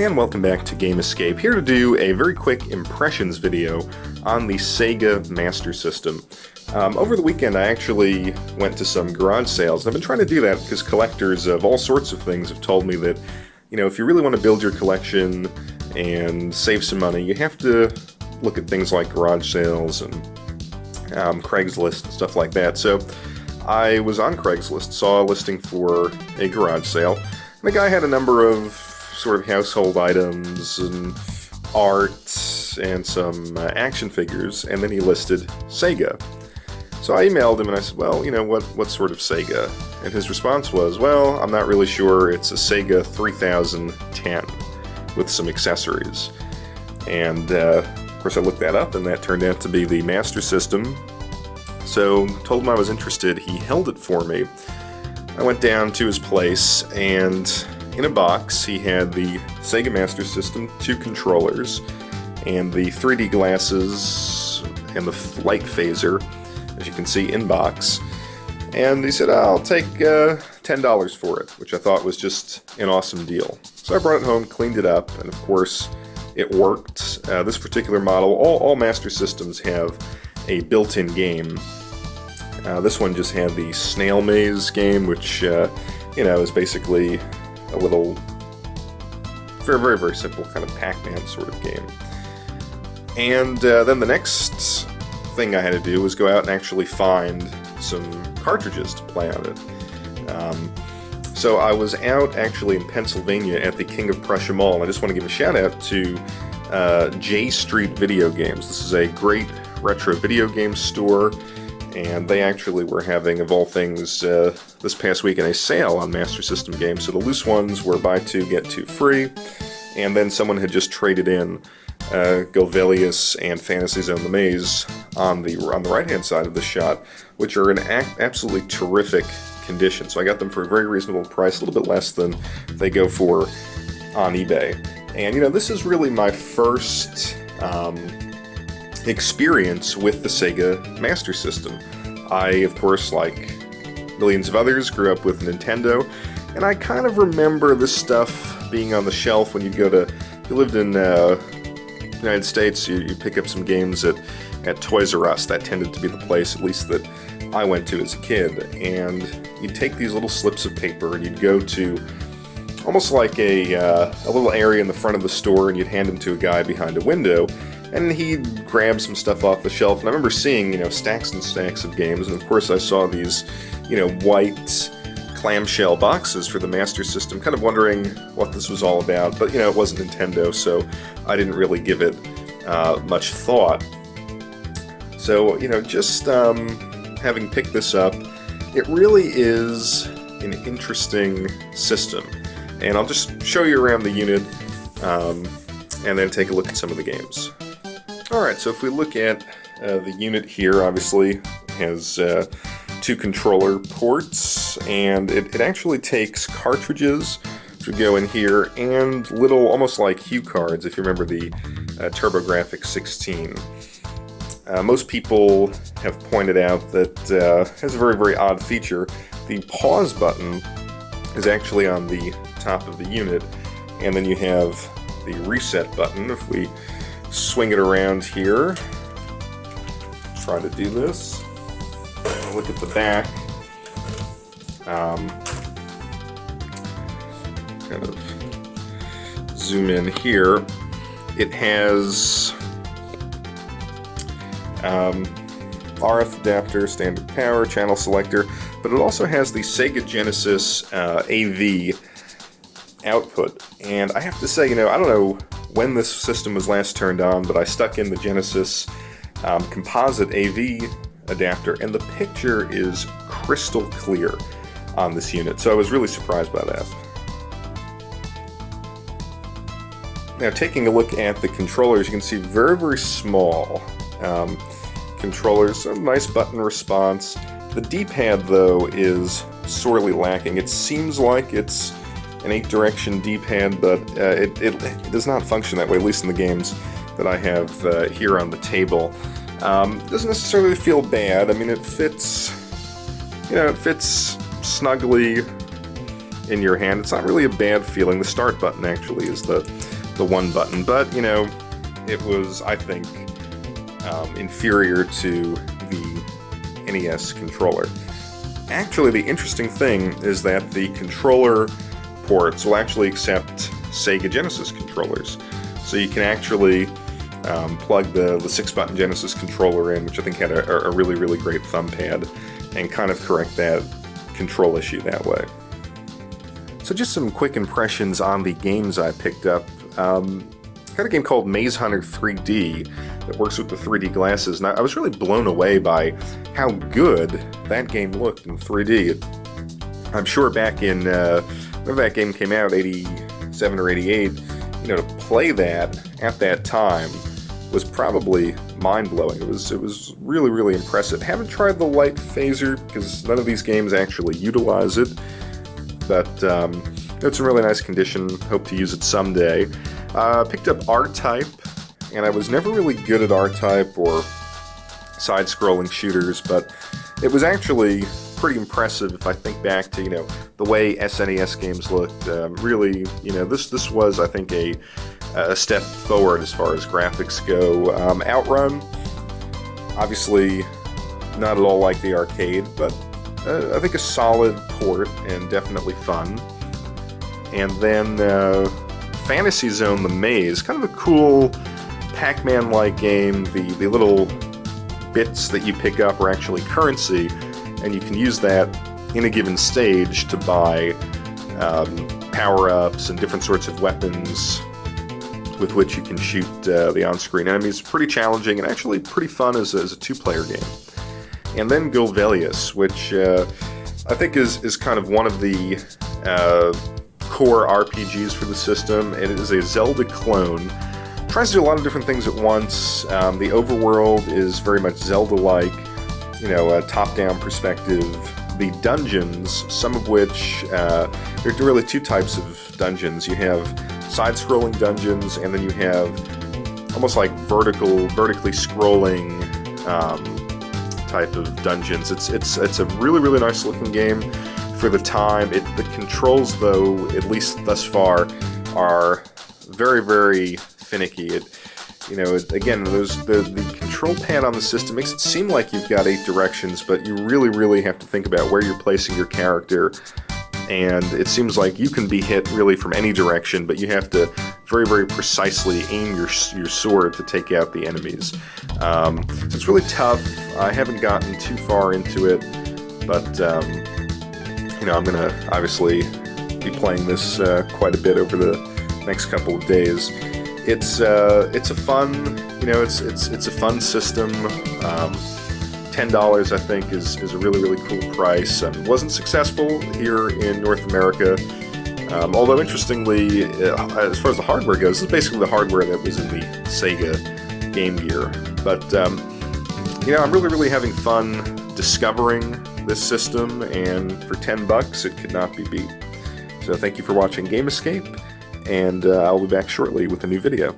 And welcome back to Game Escape, here to do a very quick impressions video on the Sega Master System. Over the weekend I actually went to some garage sales, and I've been trying to do that because collectors of all sorts of things have told me that, you know, if you really want to build your collection and save some money, you have to look at things like garage sales and Craigslist and stuff like that. So I was on Craigslist, saw a listing for a garage sale, and the guy had a number of sort of household items and art and some action figures, and then he listed Sega. So I emailed him and I said, well, you know, what sort of Sega? And his response was, well, I'm not really sure, it's a Sega 3010 with some accessories. And of course I looked that up, and that turned out to be the Master System. So told him I was interested, he held it for me. I went down to his place, and in a box he had the Sega Master System, 2 controllers, and the 3D glasses and the light phaser, as you can see, in box. And he said, I'll take $10 for it, which I thought was just an awesome deal. So I brought it home, cleaned it up, and of course it worked. This particular model, all Master Systems have a built-in game. This one just had the Snail Maze game, which you know, is basically a little, very simple kind of Pac-Man sort of game. And then the next thing I had to do was go out and actually find some cartridges to play on it. So I was out actually in Pennsylvania at the King of Prussia Mall, and I just want to give a shout out to J Street Video Games. This is a great retro video game store, and they actually were having, of all things, this past weekend a sale on Master System games. So the loose ones were buy 2 get 2 free, and then someone had just traded in Golvelius and Fantasy Zone the Maze on the right-hand side of the shot, which are in absolutely terrific condition. So I got them for a very reasonable price, a little bit less than they go for on eBay. And you know, this is really my first experience with the Sega Master System. I, of course, like millions of others, grew up with Nintendo, and I kind of remember this stuff being on the shelf when you'd go to, if you lived in the United States, you pick up some games at Toys R Us. That tended to be the place, at least that I went to as a kid, and you'd take these little slips of paper and you'd go to almost like a little area in the front of the store, and you'd hand them to a guy behind a window, and he'd grab some stuff off the shelf. And I remember seeing, you know, stacks and stacks of games, and of course I saw these, you know, white clamshell boxes for the Master System, kind of wondering what this was all about. But, you know, it wasn't Nintendo, so I didn't really give it much thought. So, you know, just having picked this up, it really is an interesting system. And I'll just show you around the unit, and then take a look at some of the games. Alright, so if we look at the unit here, obviously it has 2 controller ports, and it actually takes cartridges to go in here, and little, almost like cue cards, if you remember the TurboGrafx 16. Most people have pointed out that has a very odd feature. The pause button is actually on the top of the unit, and then you have the reset button. If we swing it around here, try to do this, look at the back, kind of zoom in here, it has RF adapter, standard power, channel selector, but it also has the Sega Genesis AV output. And I have to say, you know, I don't know when this system was last turned on, but I stuck in the Genesis composite AV adapter, and the picture is crystal clear on this unit, so I was really surprised by that. Now, taking a look at the controllers, you can see very small controllers, a nice button response. The D-pad, though, is sorely lacking. It seems like it's an 8-direction D-pad, but it does not function that way, at least in the games that I have here on the table. It doesn't necessarily feel bad. I mean, it fits, you know, it fits snugly in your hand. It's not really a bad feeling. The start button actually is the the one button, but, you know, it was, I think, inferior to the NES controller. Actually, the interesting thing is that the controller ports will actually accept Sega Genesis controllers. So you can actually plug the 6-button Genesis controller in, which I think had a really, really great thumb pad, and kind of correct that control issue that way. So just some quick impressions on the games I picked up. Got a game called Maze Hunter 3D that works with the 3D glasses, and I was really blown away by how good that game looked in 3D. I'm sure back in, whenever that game came out, 87 or 88, you know, to play that at that time was probably mind-blowing. It was really, really impressive. Haven't tried the light phaser because none of these games actually utilize it, but it's in really nice condition. Hope to use it someday. Picked up R-Type, and I was never really good at R-Type or side-scrolling shooters, but it was actually pretty impressive if I think back to, you know, the way SNES games looked. Really, you know, this was, I think, a step forward as far as graphics go. Outrun, obviously not at all like the arcade, but I think a solid port and definitely fun. And then Fantasy Zone: The Maze, kind of a cool Pac-Man-like game. The little bits that you pick up are actually currency, and you can use that in a given stage to buy power-ups and different sorts of weapons with which you can shoot the on-screen enemies. Pretty challenging and actually pretty fun as a two-player game. And then Golvelius, which I think is kind of one of the core RPGs for the system. It is a Zelda clone. Tries to do a lot of different things at once. The overworld is very much Zelda-like, you know, a top-down perspective. The dungeons, some of which, there are really two types of dungeons. You have side-scrolling dungeons, and then you have almost like vertically scrolling type of dungeons. It's a really, really nice looking game for the time. The controls, though, at least thus far, are very, very finicky. Again, the control pad on the system makes it seem like you've got 8 directions, but you really, really have to think about where you're placing your character. And it seems like you can be hit really from any direction, but you have to very, very precisely aim your sword to take out the enemies. So it's really tough. I haven't gotten too far into it, but I'm going to obviously be playing this quite a bit over the next couple of days. It's a fun, it's a fun system. $10, I think, is a really, really cool price. Wasn't successful here in North America, although interestingly, as far as the hardware goes, this is basically the hardware that was in the Sega Game Gear. But, I'm really, really having fun discovering this system, and for $10, it could not be beat. So thank you for watching Game Escape, and I'll be back shortly with a new video.